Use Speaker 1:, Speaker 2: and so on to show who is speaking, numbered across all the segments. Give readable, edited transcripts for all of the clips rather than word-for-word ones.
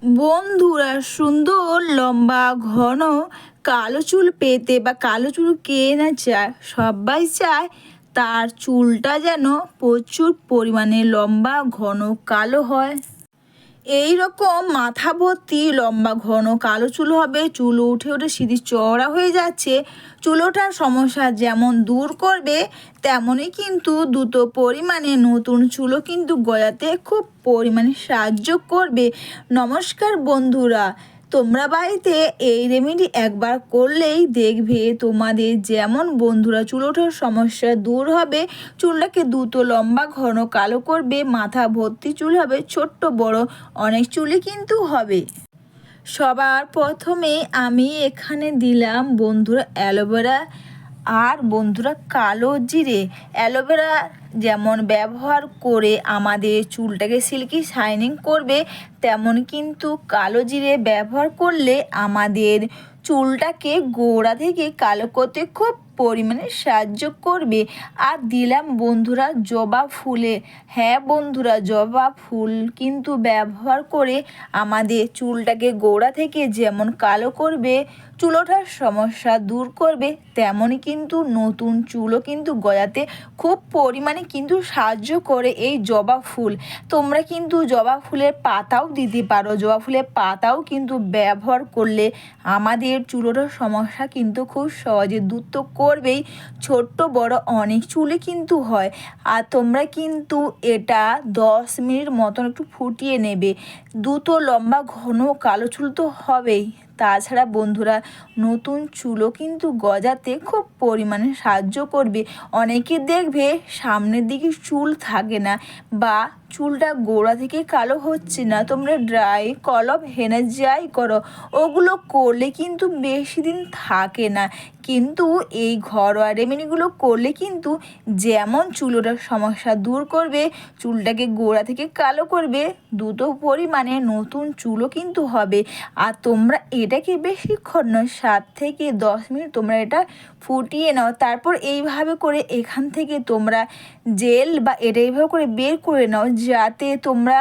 Speaker 1: বন্ধুরা, সুন্দর লম্বা ঘন কালো চুল পেতে বা কালো চুল কে না চায়, সবাই চায় তার চুলটা যেন প্রচুর পরিমাণে লম্বা ঘন কালো হয়। এই রকম মাথা ভর্তি লম্বা ঘন কালো চুল হবে, চুল উঠে উঠে সিঁড়ি চওড়া হয়ে যাচ্ছে। চুল ওঠার সমস্যা যেমন দূর করবে, তেমনই কিন্তু দ্রুত পরিমাণে নতুন চুলও কিন্তু গজাতে খুব পরিমাণে সাহায্য করবে। নমস্কার বন্ধুরা, তোমরা বাড়িতে এই রেমেডি একবার করলেই দেখবে তোমাদের যেমন বন্ধুরা চুল ওঠার সমস্যা দূর হবে, চুলটাকে দ্রুত লম্বা ঘন কালো করবে, মাথা ভর্তি চুল হবে, ছোট্ট বড় অনেক চুলই কিন্তু হবে। সবার প্রথমে আমি এখানে দিলাম বন্ধুরা অ্যালোভেরা আর বন্ধুরা কালো জিরে। অ্যালোভেরা যেমন ব্যবহার করে আমাদের চুলটাকে সিল্কি শাইনিং করবে, তেমন কিন্তু কালো জিরে ব্যবহার করলে আমাদের চুলটাকে গোড়া থেকে কালো করতে খুব পরিমাণে সাহায্য করবে। আর দিলাম বন্ধুরা জবা ফুলে। হ্যাঁ বন্ধুরা, জবা ফুল কিন্তু ব্যবহার করে আমাদের চুলটাকে গোড়া থেকে যেমন কালো করবে, চুল ওঠার সমস্যা দূর করবে, তেমনই কিন্তু নতুন চুলও কিন্তু গজাতে খুব পরিমাণে কিন্তু সাহায্য করে এই জবা ফুল। তোমরা কিন্তু জবা ফুলের পাতাও দিতে পারো। জবা ফুলের পাতাও কিন্তু ব্যবহার করলে আমাদের চুল ওঠার সমস্যা কিন্তু খুব সহজে দূর তো করবেই, ছোট্ট বড় অনেক চুলে কিন্তু হয়। আর তোমরা কিন্তু এটা 10 মিনিট মতন একটু ফুটিয়ে নেবে। দ্রুত লম্বা ঘন কালো চুল তো হবেই, তাছাড়া বন্ধুরা নতুন চুলও কিন্তু গজাতে খুব পরিমাণে সাহায্য করবে। অনেকে দেখবে সামনের দিকে চুল থাকে না বা চুলটা গোড়া থেকে কালো হচ্ছে না, তোমরা ড্রাই কলপ হেনা যাই করো, ওগুলো করলে কিন্তু বেশি দিন থাকে না। কিন্তু এই ঘরোয়া রেমেডিগুলো করলে কিন্তু যেমন চুল ওঠার সমস্যা দূর করবে, চুলটাকে গোড়া থেকে কালো করবে, দ্রুত পরিমাণে নতুন চুলও কিন্তু হবে। আর তোমরা এটাকে বেশিক্ষণ নয়, 7 থেকে 10 মিনিট তোমরা এটা ফুটিয়ে নাও। তারপর এইভাবে করে এখান থেকে তোমরা জেল বা এটা এইভাবে করে বের করে নাও, যাতে তোমরা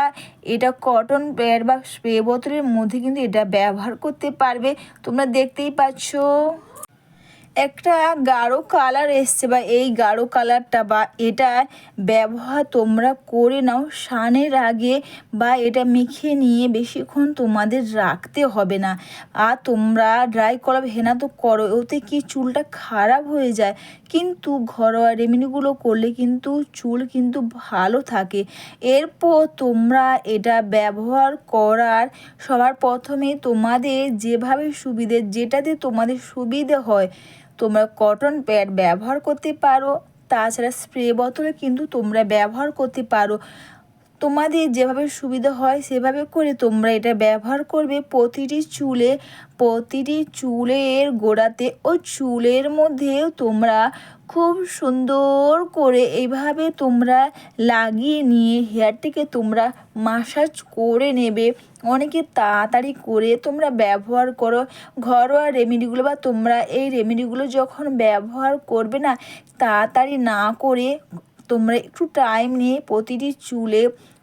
Speaker 1: এটা কটন প্যাড বা স্প্রে বোতলের মধ্যে কিন্তু এটা ব্যবহার করতে পারবে। তোমরা দেখতেই পাচ্ছ একটা গাঢ় কালার এসছে, বা এই গাঢ় কালারটা বা এটা ব্যবহার তোমরা করে নাও স্নানের আগে, বা এটা মেখে নিয়ে বেশিক্ষণ তোমাদের রাখতে হবে না। আর তোমরা ড্রাই করা হেনা তো করো, ওতে কি চুলটা খারাপ হয়ে যায়, কিন্তু ঘরোয়া রেমেডিগুলো করলে কিন্তু চুল কিন্তু ভালো থাকে। এরপর তোমরা এটা ব্যবহার করার সবার প্রথমে তোমাদের যেভাবে সুবিধে, যেটাতে তোমাদের সুবিধে হয়, তোমরা কটন প্যাড ব্যবহার করতে পারো, তাছাড়া স্প্রে বোতলে কিন্তু তোমরা ব্যবহার করতে পারো। তোমাদের যেভাবে সুবিধা হয় সেভাবে করে তোমরা এটা ব্যবহার করবে প্রতিটি চুলের গোড়াতে ও চুলের মধ্যেও তোমরা খুব সুন্দর করে এইভাবে তোমরা লাগিয়ে নিয়ে হেয়ারটিকে তোমরা মাসাজ করে নেবে। অনেকে তাড়াতাড়ি করে তোমরা ব্যবহার করো ঘরোয়া রেমেডিগুলো, বা তোমরা এই রেমেডিগুলো যখন ব্যবহার করবে না, তাড়াতাড়ি না করে তোমরা একটু টাইম নিয়ে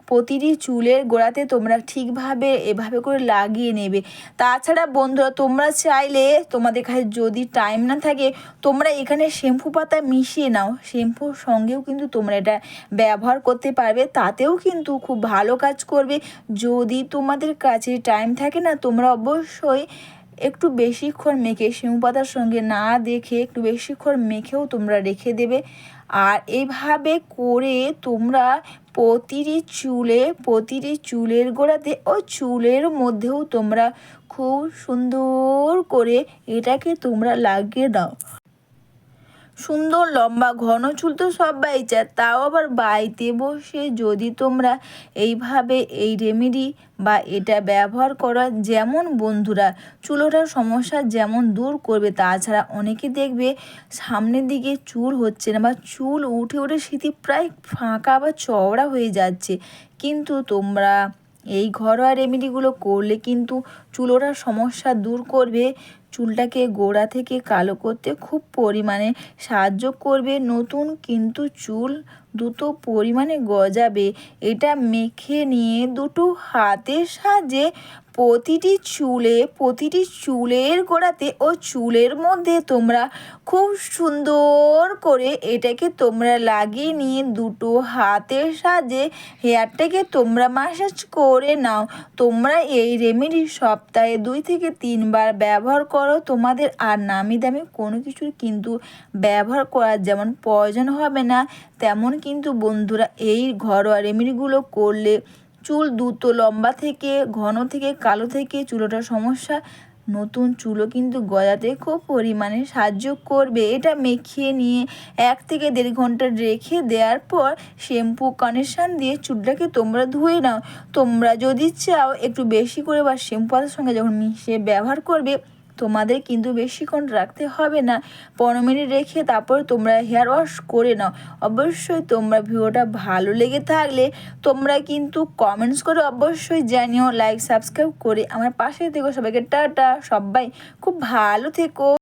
Speaker 1: প্রতিটি চুলের গোড়াতে তোমরা ঠিকভাবে এভাবে করে লাগিয়ে নেবে। তাছাড়া বন্ধুরা তোমরা চাইলে, তোমাদের কাছে যদি টাইম না থাকে, তোমরা এখানে শ্যাম্পু পাতা মিশিয়ে নাও, শ্যাম্পুর সঙ্গেও কিন্তু তোমরা এটা ব্যবহার করতে পারবে, তাতেও কিন্তু খুব ভালো কাজ করবে। যদি তোমাদের কাছে টাইম থাকে না, তোমরা অবশ্যই একটু বেশিক্ষণ মেখে, শ্যাম্পু পাতার সঙ্গে না দেখে একটু বেশিক্ষণ মেখেও তোমরা রেখে দেবে। আর এইভাবে করে তোমরা প্রতিটি চুলের গোড়াতে ও চুলের মধ্যেও তোমরা খুব সুন্দর করে এটাকে তোমরা লাগিয়ে দাও। সুন্দর লম্বা ঘন চুল তো সবাই চায়, তাও আবার বাড়িতে বসে যদি তোমরা এইভাবে এই রেমেডি বা এটা ব্যবহার করা, যেমন বন্ধুরা চুল ওঠার সমস্যা যেমন দূর করবে, তাছাড়া অনেকে দেখবে সামনের দিকে চুল হচ্ছে না, বা চুল উঠে উঠে সিঁথি প্রায় ফাঁকা বা চওড়া হয়ে যাচ্ছে, কিন্তু তোমরা এই ঘরোয়া রেমেডিগুলো করলে কিন্তু চুল ওঠার সমস্যা দূর করবে, চুলটাকে গোড়া থেকে কালো করতে খুব পরিমাণে সাহায্য করবে, নতুন কিন্তু চুল দ্রুত পরিমাণে গজাবে। এটা মেখে নিয়ে দুটো হাতের সাহায্যে প্রতিটি চুলের গোড়াতে ও চুলের মধ্যে তোমরা খুব সুন্দর করে এটাকে তোমরা লাগিয়ে নিয়ে দুটো হাতের সাহায্যে হেয়ারটাকে তোমরা ম্যাসাজ করে নাও। তোমরা এই রেমেডি সপ্তাহে 2 থেকে 3 বার ব্যবহার করো। তোমাদের আর নামি দামি কোনো কিছুর কিন্তু ব্যবহার করার যেমন প্রয়োজন হবে না, তেমন কিন্তু বন্ধুরা এই ঘরোয়া রেমেডিগুলো করলে চুল দ্রুত লম্বা থেকে ঘন থেকে কালো থেকে চুল ওঠার সমস্যা, নতুন চুলও কিন্তু গজাতে খুব পরিমাণে সাহায্য করবে। এটা মেখে নিয়ে 1 থেকে 1.5 ঘন্টা রেখে দেওয়ার পর শ্যাম্পু কন্ডিশনার দিয়ে চুলটাকে তোমরা ধুয়ে নাও। তোমরা যদি চাও একটু বেশি করে বা শ্যাম্পু পাতার সঙ্গে যখন মিশিয়ে ব্যবহার করবে, তোমাদের কিন্তু বেশিক্ষণ রাখতে হবে না, 15 মিনিট রেখে তারপর তোমরা হেয়ার ওয়াশ করে নাও। অবশ্যই তোমরা ভিডিওটা ভালো লেগে থাকলে তোমরা কিন্তু কমেন্টস করে অবশ্যই জানিও, লাইক সাবস্ক্রাইব করে আমার পাশে থেকো। সবাইকে টাটা, সবাই খুব ভালো থেকো।